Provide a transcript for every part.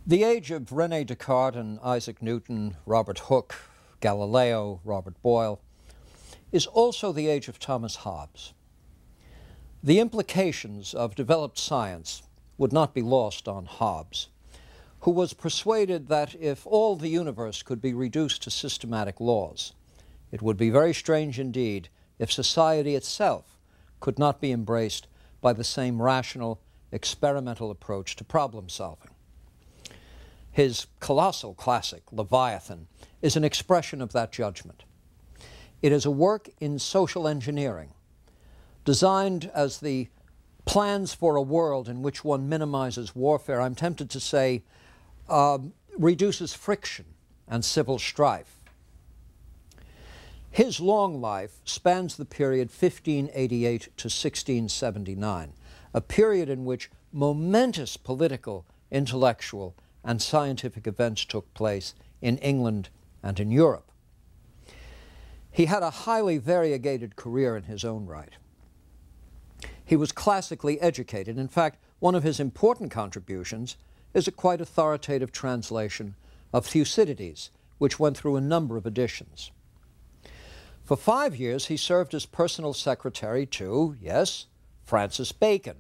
The age of René Descartes and Isaac Newton, Robert Hooke, Galileo, Robert Boyle, is also the age of Thomas Hobbes. The implications of developed science would not be lost on Hobbes, who was persuaded that if all the universe could be reduced to systematic laws, it would be very strange indeed if society itself could not be embraced by the same rational, experimental approach to problem solving. His colossal classic, Leviathan, is an expression of that judgment. It is a work in social engineering, designed as the plans for a world in which one minimizes warfare, I'm tempted to say, reduces friction and civil strife. His long life spans the period 1588 to 1679, a period in which momentous political, intellectual, and scientific events took place in England and in Europe. He had a highly variegated career in his own right. He was classically educated. In fact, one of his important contributions is a quite authoritative translation of Thucydides, which went through a number of editions. For 5 years, he served as personal secretary to, yes, Francis Bacon.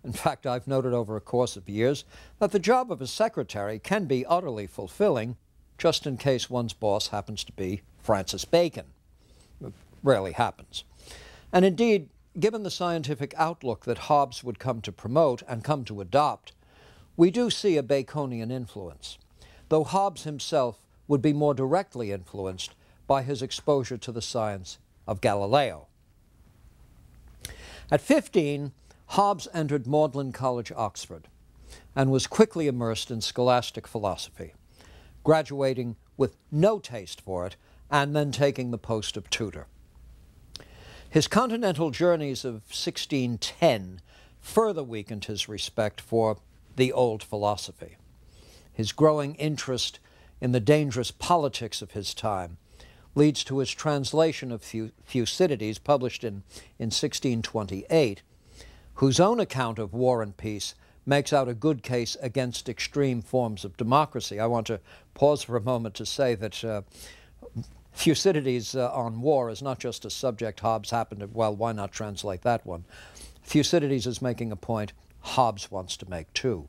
In fact, I've noted over a course of years that the job of a secretary can be utterly fulfilling, just in case one's boss happens to be Francis Bacon. It rarely happens. And indeed, given the scientific outlook that Hobbes would come to promote and come to adopt, we do see a Baconian influence, though Hobbes himself would be more directly influenced by his exposure to the science of Galileo. At 15, Hobbes entered Magdalen College, Oxford, and was quickly immersed in scholastic philosophy, graduating with no taste for it and then taking the post of tutor. His continental journeys of 1610 further weakened his respect for the old philosophy. His growing interest in the dangerous politics of his time leads to his translation of Thucydides, published in 1628, whose own account of war and peace makes out a good case against extreme forms of democracy. I want to pause for a moment to say that Thucydides on war is not just a subject Hobbes happened to, well, why not translate that one? Thucydides is making a point Hobbes wants to make too.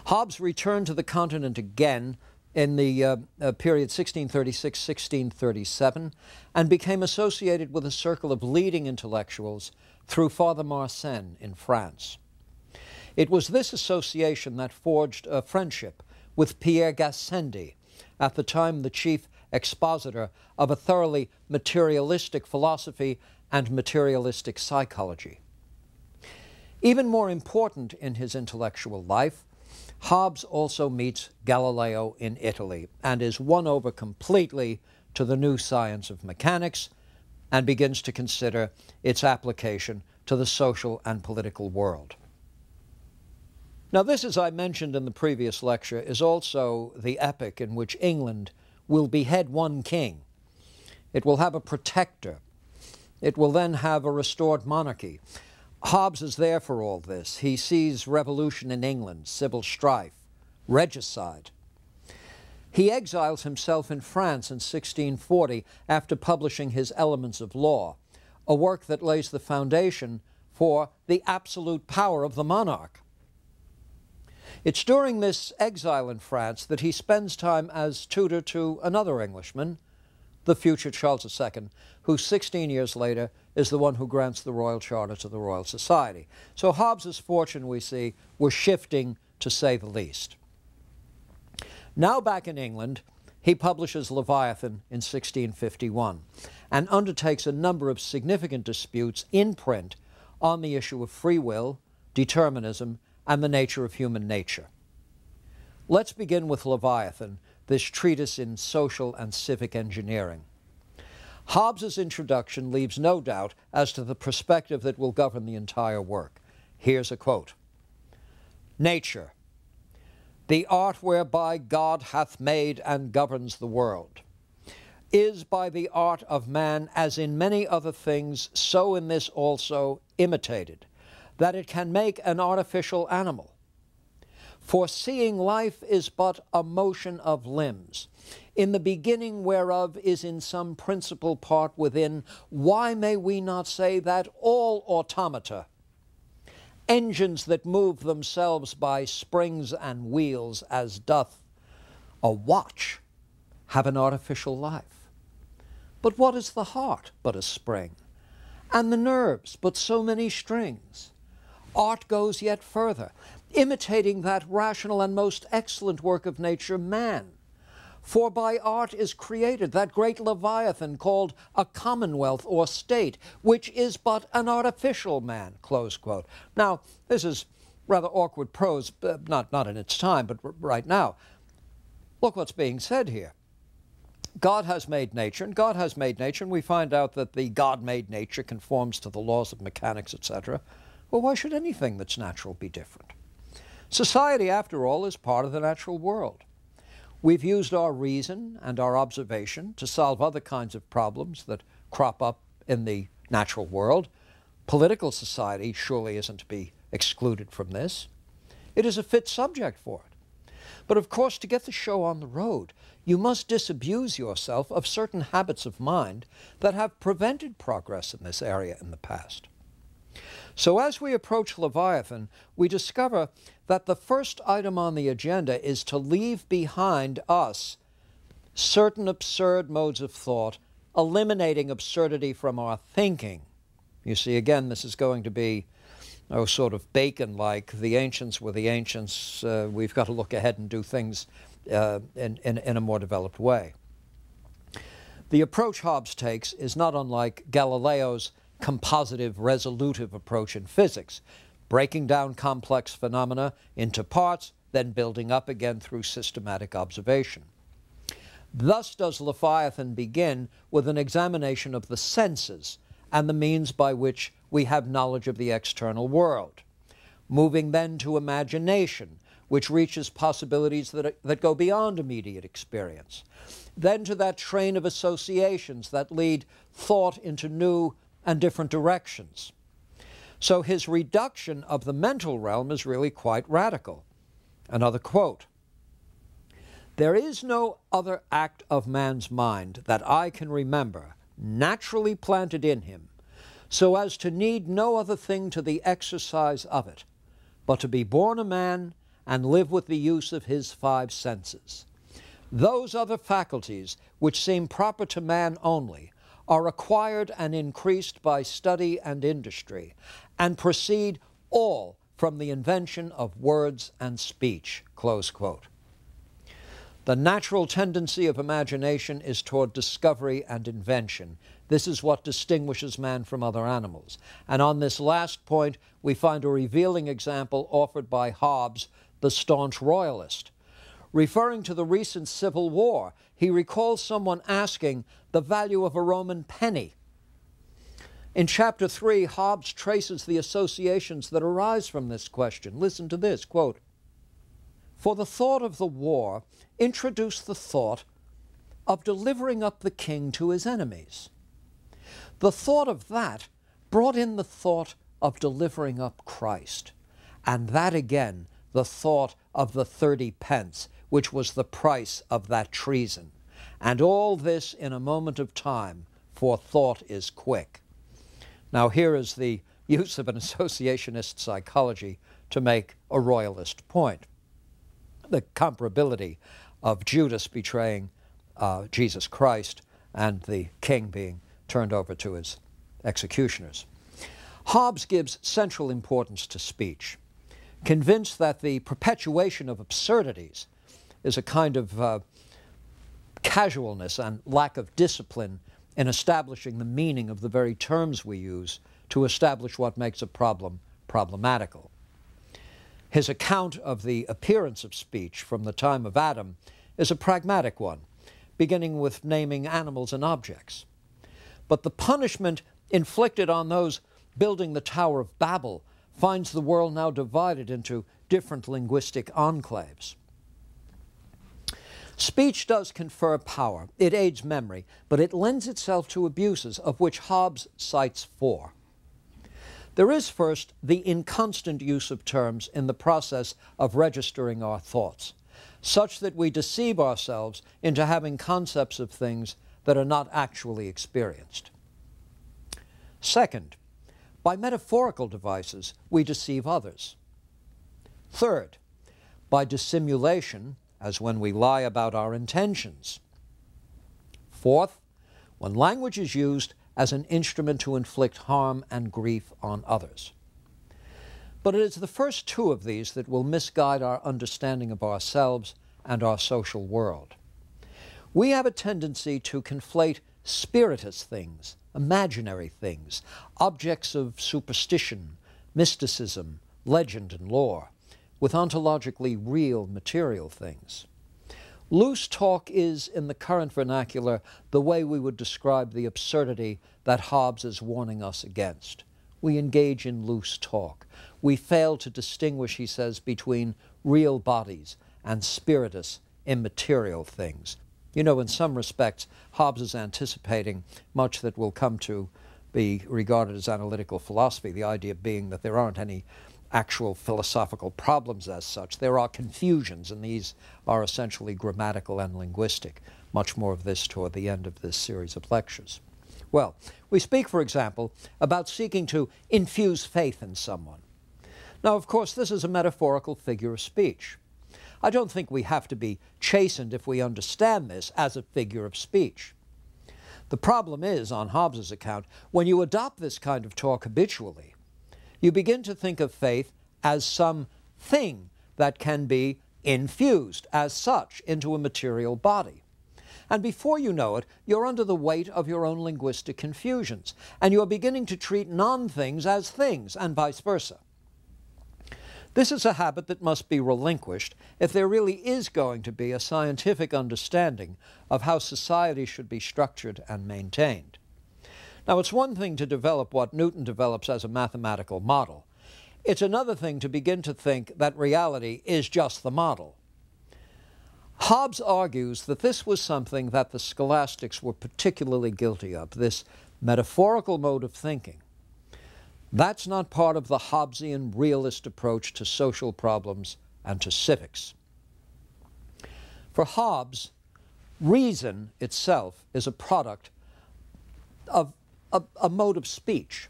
Hobbes returned to the continent again in the period 1636-1637 and became associated with a circle of leading intellectuals through Father Mersenne in France. It was this association that forged a friendship with Pierre Gassendi, at the time the chief expositor of a thoroughly materialistic philosophy and materialistic psychology. Even more important in his intellectual life, Hobbes also meets Galileo in Italy and is won over completely to the new science of mechanics and begins to consider its application to the social and political world. Now this, as I mentioned in the previous lecture, is also the epoch in which England will behead one king. It will have a protector. It will then have a restored monarchy. Hobbes is there for all this. He sees revolution in England, civil strife, regicide. He exiles himself in France in 1640 after publishing his Elements of Law, a work that lays the foundation for the absolute power of the monarch. It's during this exile in France that he spends time as tutor to another Englishman, the future Charles II, who 16 years later is the one who grants the Royal Charter to the Royal Society. So Hobbes's fortune, we see, was shifting, to say the least. Now back in England, he publishes Leviathan in 1651 and undertakes a number of significant disputes in print on the issue of free will, determinism, and the nature of human nature. Let's begin with Leviathan, this treatise in social and civic engineering. Hobbes's introduction leaves no doubt as to the perspective that will govern the entire work. Here's a quote. "Nature, the art whereby God hath made and governs the world, is by the art of man, as in many other things, so in this also imitated, that it can make an artificial animal. For seeing life is but a motion of limbs, in the beginning whereof is in some principal part within. Why may we not say that all automata, engines that move themselves by springs and wheels, as doth a watch, have an artificial life? But what is the heart but a spring, and the nerves but so many strings? Art goes yet further, imitating that rational and most excellent work of nature, man. For by art is created that great Leviathan called a commonwealth or state, which is but an artificial man, close quote. Now, this is rather awkward prose, not in its time, but right now. Look what's being said here. God has made nature, and God has made nature, and we find out that the God-made nature conforms to the laws of mechanics, etc. Well, why should anything that's natural be different? Society, after all, is part of the natural world. We've used our reason and our observation to solve other kinds of problems that crop up in the natural world. Political society surely isn't to be excluded from this. It is a fit subject for it. But of course, to get the show on the road, you must disabuse yourself of certain habits of mind that have prevented progress in this area in the past. So as we approach Leviathan, we discover that the first item on the agenda is to leave behind us certain absurd modes of thought, eliminating absurdity from our thinking. You see, again, this is going to be sort of Bacon-like. The ancients were the ancients. We've got to look ahead and do things in a more developed way. The approach Hobbes takes is not unlike Galileo's compositive, resolutive approach in physics, breaking down complex phenomena into parts, then building up again through systematic observation. Thus does Leviathan begin with an examination of the senses and the means by which we have knowledge of the external world, moving then to imagination, which reaches possibilities that go beyond immediate experience, then to that train of associations that lead thought into new and different directions. So his reduction of the mental realm is really quite radical. Another quote: "There is no other act of man's mind that I can remember, naturally planted in him, so as to need no other thing to the exercise of it, but to be born a man and live with the use of his five senses. Those other faculties, which seem proper to man only, are acquired and increased by study and industry, and proceed all from the invention of words and speech," close quote. The natural tendency of imagination is toward discovery and invention. This is what distinguishes man from other animals. And on this last point, we find a revealing example offered by Hobbes, the staunch royalist. Referring to the recent Civil War, he recalls someone asking the value of a Roman penny. In Chapter 3, Hobbes traces the associations that arise from this question. Listen to this, quote, "For the thought of the war introduced the thought of delivering up the king to his enemies. The thought of that brought in the thought of delivering up Christ, and that again the thought of the 30 pence, which was the price of that treason. And all this in a moment of time, for thought is quick." Now here is the use of an associationist psychology to make a royalist point. The comparability of Judas betraying Jesus Christ and the king being turned over to his executioners. Hobbes gives central importance to speech, convinced that the perpetuation of absurdities is a kind of casualness and lack of discipline in establishing the meaning of the very terms we use to establish what makes a problem problematical. His account of the appearance of speech from the time of Adam is a pragmatic one, beginning with naming animals and objects. But the punishment inflicted on those building the Tower of Babel finds the world now divided into different linguistic enclaves. Speech does confer power. It aids memory, but it lends itself to abuses, of which Hobbes cites 4. There is first the inconstant use of terms in the process of registering our thoughts, such that we deceive ourselves into having concepts of things that are not actually experienced. Second, by metaphorical devices, we deceive others. Third, by dissimulation, as when we lie about our intentions. Fourth, when language is used as an instrument to inflict harm and grief on others. But it is the first two of these that will misguide our understanding of ourselves and our social world. We have a tendency to conflate spirituous things, imaginary things, objects of superstition, mysticism, legend, and lore, with ontologically real material things. Loose talk is, in the current vernacular, the way we would describe the absurdity that Hobbes is warning us against. We engage in loose talk. We fail to distinguish, he says, between real bodies and spiritus, immaterial things. You know, in some respects, Hobbes is anticipating much that will come to be regarded as analytical philosophy, the idea being that there aren't any actual philosophical problems as such. There are confusions, and these are essentially grammatical and linguistic. Much more of this toward the end of this series of lectures. Well, we speak, for example, about seeking to infuse faith in someone. Now, of course, this is a metaphorical figure of speech. I don't think we have to be chastened if we understand this as a figure of speech. The problem is, on Hobbes's account, when you adopt this kind of talk habitually, you begin to think of faith as some thing that can be infused as such into a material body. And before you know it, you're under the weight of your own linguistic confusions, and you're beginning to treat non-things as things, and vice versa. This is a habit that must be relinquished if there really is going to be a scientific understanding of how society should be structured and maintained. Now, it's one thing to develop what Newton develops as a mathematical model. It's another thing to begin to think that reality is just the model. Hobbes argues that this was something that the scholastics were particularly guilty of, this metaphorical mode of thinking. That's not part of the Hobbesian realist approach to social problems and to civics. For Hobbes, reason itself is a product of a mode of speech.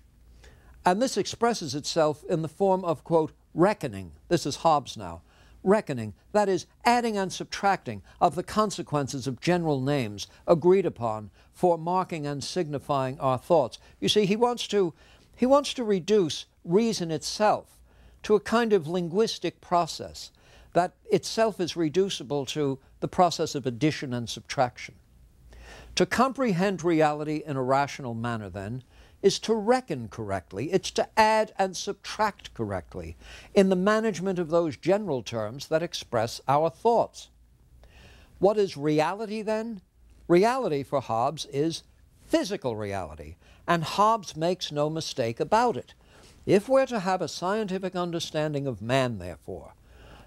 And this expresses itself in the form of, quote, reckoning. This is Hobbes now. Reckoning, that is, adding and subtracting of the consequences of general names agreed upon for marking and signifying our thoughts. You see, he wants to reduce reason itself to a kind of linguistic process that itself is reducible to the process of addition and subtraction. To comprehend reality in a rational manner, then, is to reckon correctly. It's to add and subtract correctly in the management of those general terms that express our thoughts. What is reality, then? Reality for Hobbes is physical reality, and Hobbes makes no mistake about it. If we're to have a scientific understanding of man, therefore,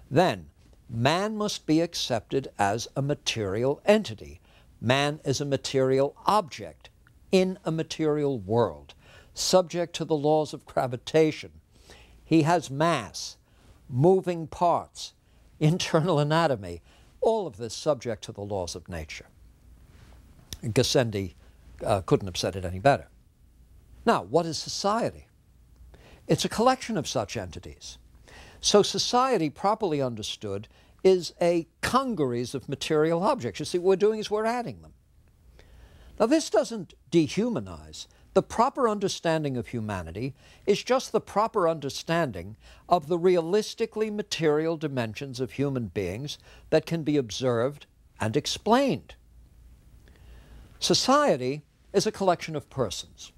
then man must be accepted as a material entity. Man is a material object in a material world, subject to the laws of gravitation. He has mass, moving parts, internal anatomy, all of this subject to the laws of nature. Gassendi couldn't have said it any better. Now, what is society? It's a collection of such entities. So society, properly understood, is a congeries of material objects. You see, what we're doing is we're adding them. Now, this doesn't dehumanize. The proper understanding of humanity is just the proper understanding of the realistically material dimensions of human beings that can be observed and explained. Society is a collection of persons,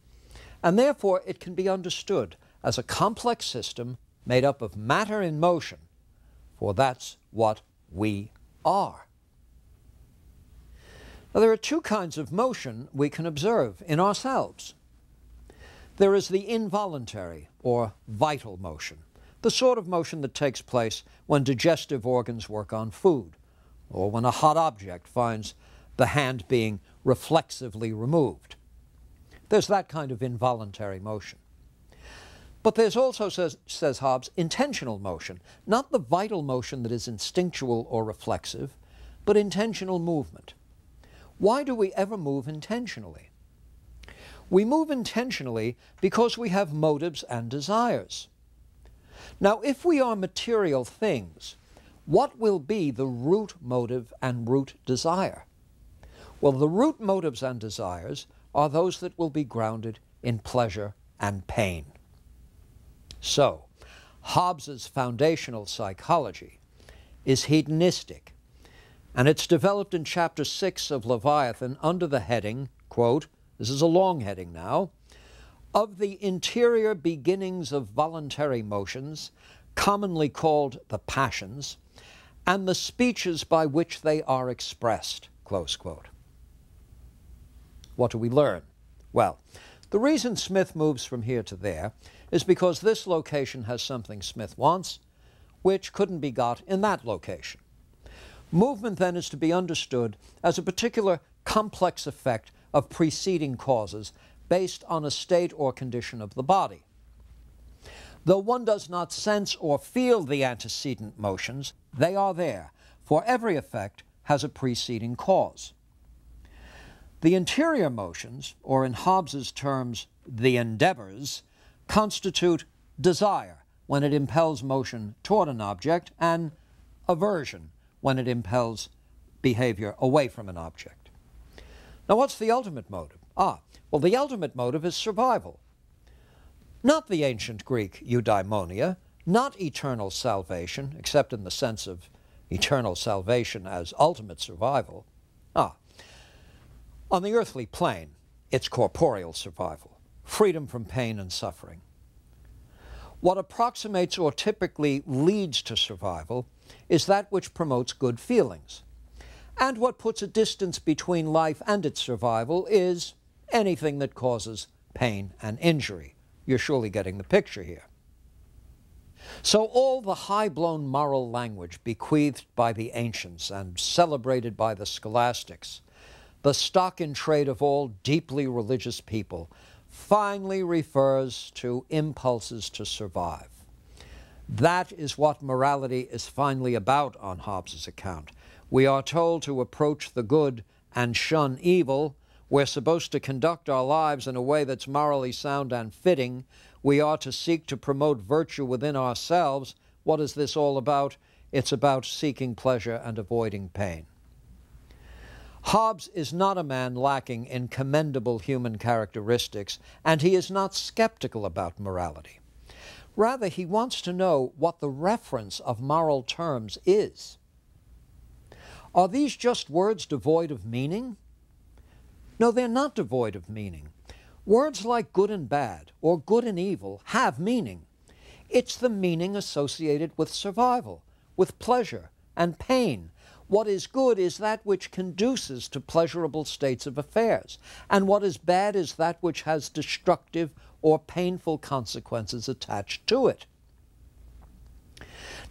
and therefore it can be understood as a complex system made up of matter in motion, for that's what we are. Now, there are two kinds of motion we can observe in ourselves. There is the involuntary or vital motion, the sort of motion that takes place when digestive organs work on food, or when a hot object finds the hand being reflexively removed. There's that kind of involuntary motion. But there's also, says Hobbes, intentional motion, not the vital motion that is instinctual or reflexive, but intentional movement. Why do we ever move intentionally? We move intentionally because we have motives and desires. Now, if we are material things, what will be the root motive and root desire? Well, the root motives and desires are those that will be grounded in pleasure and pain. So, Hobbes's foundational psychology is hedonistic, and it's developed in chapter 6 of Leviathan under the heading, quote, this is a long heading now, of the interior beginnings of voluntary motions, commonly called the passions, and the speeches by which they are expressed, close quote. What do we learn? Well, the reason Smith moves from here to there is because this location has something Smith wants, which couldn't be got in that location. Movement, then, is to be understood as a particular complex effect of preceding causes based on a state or condition of the body. Though one does not sense or feel the antecedent motions, they are there, for every effect has a preceding cause. The interior motions, or in Hobbes's terms, the endeavors, constitute desire when it impels motion toward an object, and aversion when it impels behavior away from an object. Now, what's the ultimate motive? Well, the ultimate motive is survival. Not the ancient Greek eudaimonia, not eternal salvation, except in the sense of eternal salvation as ultimate survival. On the earthly plane, it's corporeal survival, freedom from pain and suffering. What approximates or typically leads to survival is that which promotes good feelings. And what puts a distance between life and its survival is anything that causes pain and injury. You're surely getting the picture here. So all the high-blown moral language bequeathed by the ancients and celebrated by the scholastics, the stock in trade of all deeply religious people, finally refers to impulses to survive. That is what morality is finally about on Hobbes's account. We are told to approach the good and shun evil. We're supposed to conduct our lives in a way that's morally sound and fitting. We are to seek to promote virtue within ourselves. What is this all about? It's about seeking pleasure and avoiding pain. Hobbes is not a man lacking in commendable human characteristics, and he is not skeptical about morality. Rather, he wants to know what the reference of moral terms is. Are these just words devoid of meaning? No, they're not devoid of meaning. Words like good and bad, or good and evil, have meaning. It's the meaning associated with survival, with pleasure and pain. What is good is that which conduces to pleasurable states of affairs, and what is bad is that which has destructive or painful consequences attached to it.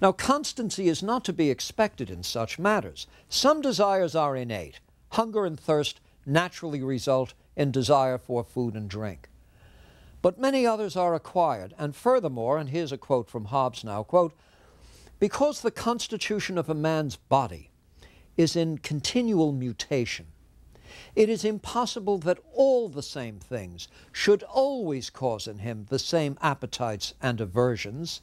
Now, constancy is not to be expected in such matters. Some desires are innate. Hunger and thirst naturally result in desire for food and drink. But many others are acquired, and furthermore, and here's a quote from Hobbes now, quote, because the constitution of a man's body is in continual mutation, it is impossible that all the same things should always cause in him the same appetites and aversions,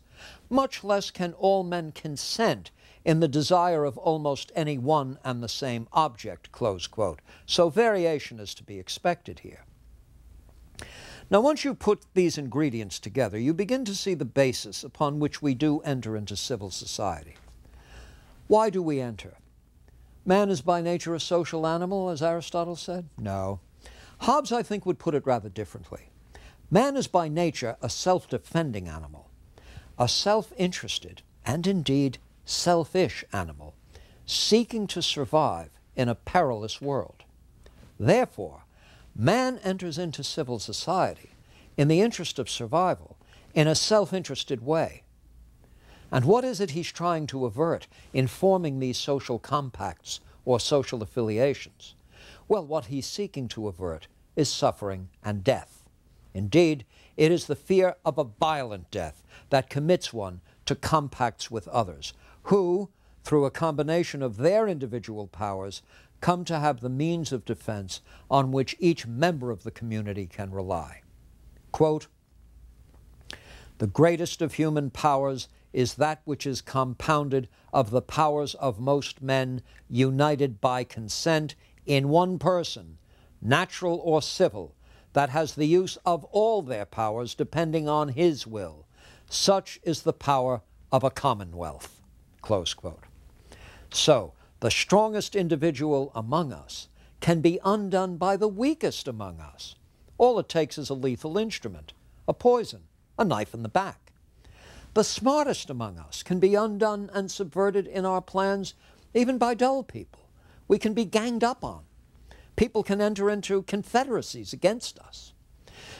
much less can all men consent in the desire of almost any one and the same object, close quote. So variation is to be expected here. Now, once you put these ingredients together, you begin to see the basis upon which we do enter into civil society. Why do we enter? Man is by nature a social animal, as Aristotle said? No. Hobbes, I think, would put it rather differently. Man is by nature a self-defending animal, a self-interested, and indeed selfish animal, seeking to survive in a perilous world. Therefore, man enters into civil society in the interest of survival in a self-interested way. And what is it he's trying to avert in forming these social compacts or social affiliations? Well, what he's seeking to avert is suffering and death. Indeed, it is the fear of a violent death that commits one to compacts with others, who, through a combination of their individual powers, come to have the means of defense on which each member of the community can rely. Quote, "The greatest of human powers is that which is compounded of the powers of most men, united by consent in one person, natural or civil, that has the use of all their powers depending on his will. Such is the power of a commonwealth." Close quote. So, the strongest individual among us can be undone by the weakest among us. All it takes is a lethal instrument, a poison, a knife in the back. The smartest among us can be undone and subverted in our plans even by dull people. We can be ganged up on. People can enter into confederacies against us.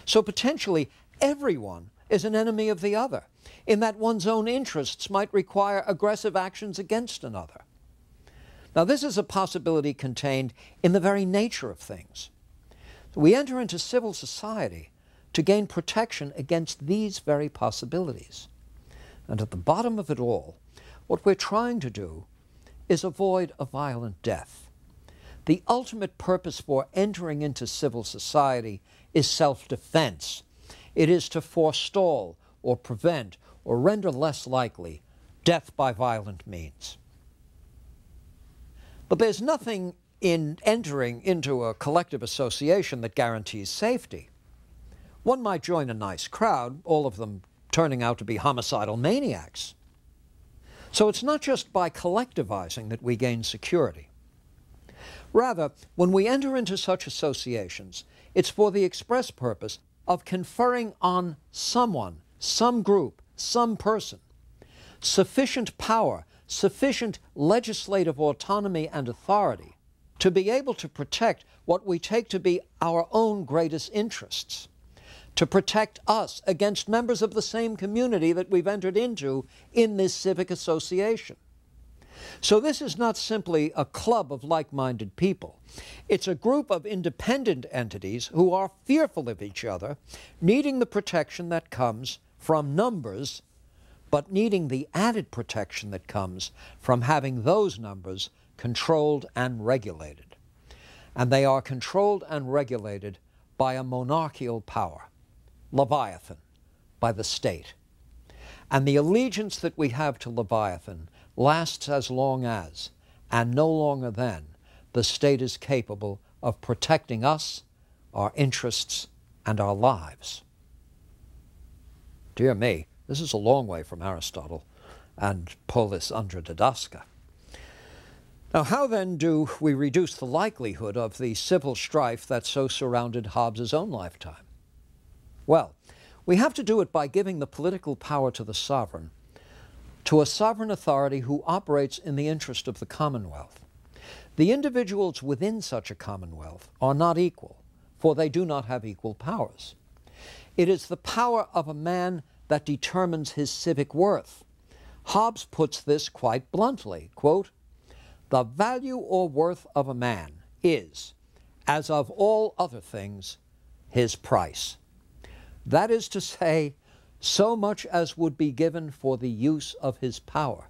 So potentially everyone is an enemy of the other, in that one's own interests might require aggressive actions against another. Now, this is a possibility contained in the very nature of things. We enter into civil society to gain protection against these very possibilities. And at the bottom of it all, what we're trying to do is avoid a violent death. The ultimate purpose for entering into civil society is self-defense. It is to forestall or prevent or render less likely death by violent means. But there's nothing in entering into a collective association that guarantees safety. One might join a nice crowd, all of them turning out to be homicidal maniacs. So it's not just by collectivizing that we gain security. Rather, when we enter into such associations, it's for the express purpose of conferring on someone, some group, some person, sufficient power, sufficient legislative autonomy and authority to be able to protect what we take to be our own greatest interests, to protect us against members of the same community that we've entered into in this civic association. So this is not simply a club of like-minded people. It's a group of independent entities who are fearful of each other, needing the protection that comes from numbers, but needing the added protection that comes from having those numbers controlled and regulated. And they are controlled and regulated by a monarchical power, Leviathan, by the state. And the allegiance that we have to Leviathan lasts as long as, and no longer than, the state is capable of protecting us, our interests, and our lives. Dear me, this is a long way from Aristotle and polis undra didasca. Now, how then do we reduce the likelihood of the civil strife that so surrounded Hobbes' own lifetime? Well, we have to do it by giving the political power to the sovereign, to a sovereign authority who operates in the interest of the commonwealth. The individuals within such a commonwealth are not equal, for they do not have equal powers. It is the power of a man that determines his civic worth. Hobbes puts this quite bluntly, quote, "The value or worth of a man is, as of all other things, his price." That is to say, so much as would be given for the use of his power,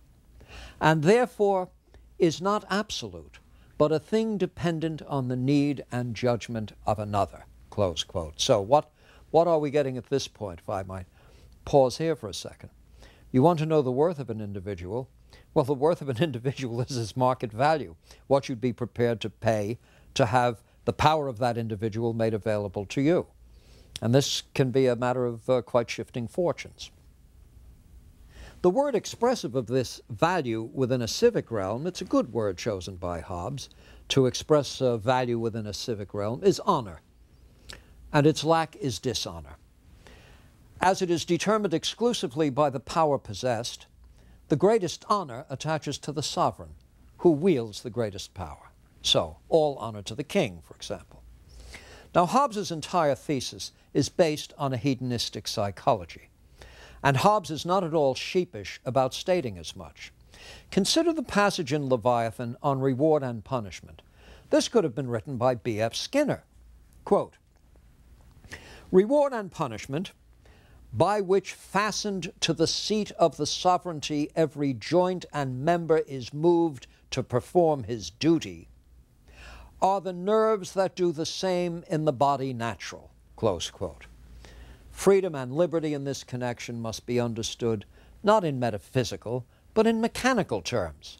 and therefore is not absolute, but a thing dependent on the need and judgment of another, close quote. So what are we getting at this point, if I might pause here for a second? You want to know the worth of an individual? Well, the worth of an individual is his market value, what you'd be prepared to pay to have the power of that individual made available to you. And this can be a matter of quite shifting fortunes. The word expressive of this value within a civic realm, it's a good word chosen by Hobbes to express value within a civic realm, is honor. And its lack is dishonor. As it is determined exclusively by the power possessed, the greatest honor attaches to the sovereign, who wields the greatest power. So, all honor to the king, for example. Now, Hobbes' entire thesis is based on a hedonistic psychology, and Hobbes is not at all sheepish about stating as much. Consider the passage in Leviathan on reward and punishment. This could have been written by B.F. Skinner. Quote, Reward and punishment, by which fastened to the seat of the sovereignty every joint and member is moved to perform his duty, are the nerves that do the same in the body natural. Close quote. Freedom and liberty in this connection must be understood not in metaphysical, but in mechanical terms.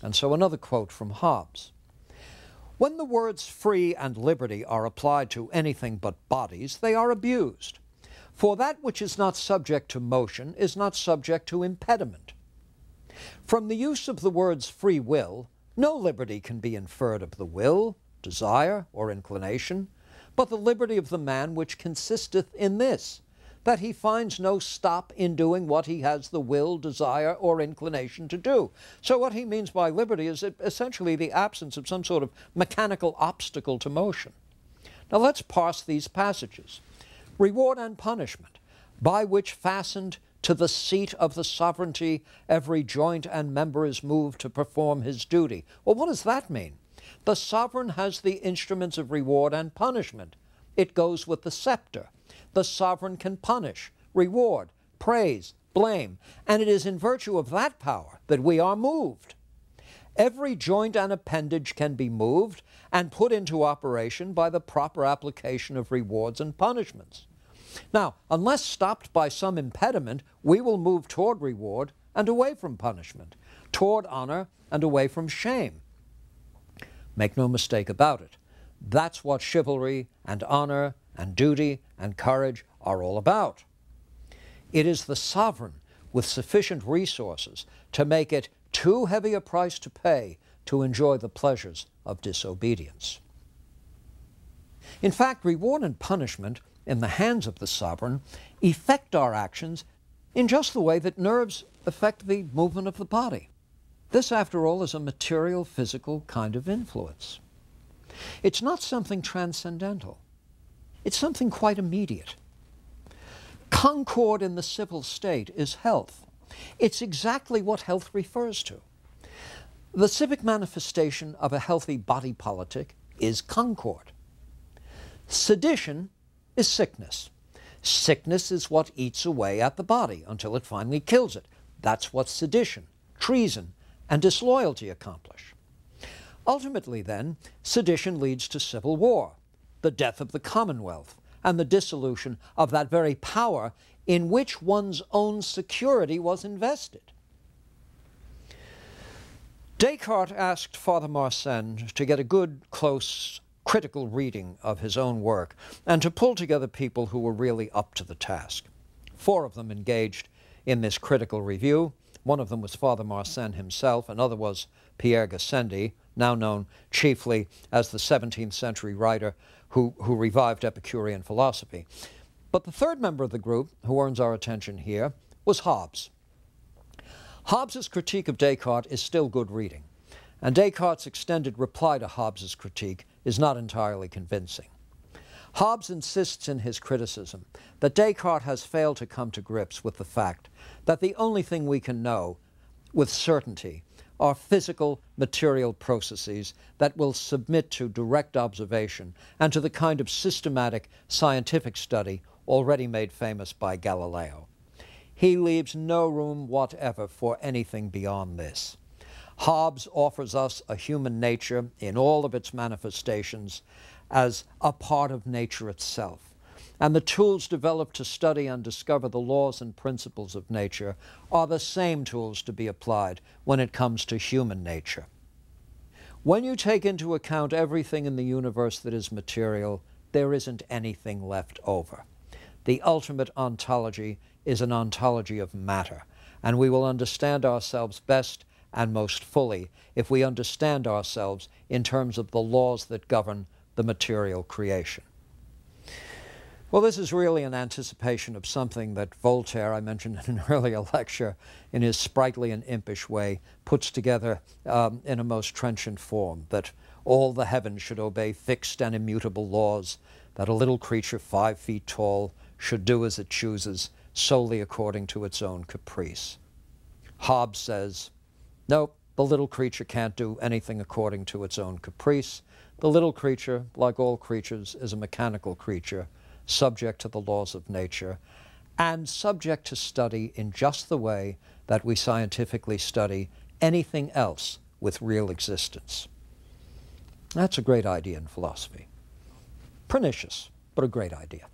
And so another quote from Hobbes. When the words free and liberty are applied to anything but bodies, they are abused. For that which is not subject to motion is not subject to impediment. From the use of the words free will, no liberty can be inferred of the will, desire, or inclination, but the liberty of the man which consisteth in this, that he finds no stop in doing what he has the will, desire, or inclination to do. So what he means by liberty is essentially the absence of some sort of mechanical obstacle to motion. Now let's parse these passages. Reward and punishment, by which fastened to the seat of the sovereignty every joint and member is moved to perform his duty. Well, what does that mean? The sovereign has the instruments of reward and punishment. It goes with the scepter. The sovereign can punish, reward, praise, blame, and it is in virtue of that power that we are moved. Every joint and appendage can be moved and put into operation by the proper application of rewards and punishments. Now, unless stopped by some impediment, we will move toward reward and away from punishment, toward honor and away from shame. Make no mistake about it. That's what chivalry and honor and duty and courage are all about. It is the sovereign with sufficient resources to make it too heavy a price to pay to enjoy the pleasures of disobedience. In fact, reward and punishment in the hands of the sovereign effect our actions in just the way that nerves affect the movement of the body. This, after all, is a material, physical kind of influence. It's not something transcendental. It's something quite immediate. Concord in the civil state is health. It's exactly what health refers to. The civic manifestation of a healthy body politic is concord. Sedition is sickness. Sickness is what eats away at the body until it finally kills it. That's what sedition, treason, and disloyalty accomplish. Ultimately, then, sedition leads to civil war, the death of the Commonwealth, and the dissolution of that very power in which one's own security was invested. Descartes asked Father Mersenne to get a good, close, critical reading of his own work and to pull together people who were really up to the task. 4 of them engaged in this critical review. One of them was Father Mersenne himself. Another was Pierre Gassendi, now known chiefly as the 17th century writer who revived Epicurean philosophy. But the third member of the group, who earns our attention here, was Hobbes. Hobbes's critique of Descartes is still good reading, and Descartes' extended reply to Hobbes's critique is not entirely convincing. Hobbes insists in his criticism that Descartes has failed to come to grips with the fact that the only thing we can know with certainty are physical, material processes that will submit to direct observation and to the kind of systematic scientific study already made famous by Galileo. He leaves no room whatever for anything beyond this. Hobbes offers us a human nature in all of its manifestations as a part of nature itself. And the tools developed to study and discover the laws and principles of nature are the same tools to be applied when it comes to human nature. When you take into account everything in the universe that is material, there isn't anything left over. The ultimate ontology is an ontology of matter, and we will understand ourselves best and most fully if we understand ourselves in terms of the laws that govern the material creation. Well, this is really an anticipation of something that Voltaire, I mentioned in an earlier lecture, in his sprightly and impish way, puts together in a most trenchant form, that all the heavens should obey fixed and immutable laws, that a little creature 5 feet tall should do as it chooses, solely according to its own caprice. Hobbes says, nope, the little creature can't do anything according to its own caprice. The little creature, like all creatures, is a mechanical creature, subject to the laws of nature, and subject to study in just the way that we scientifically study anything else with real existence. That's a great idea in philosophy. Pernicious, but a great idea.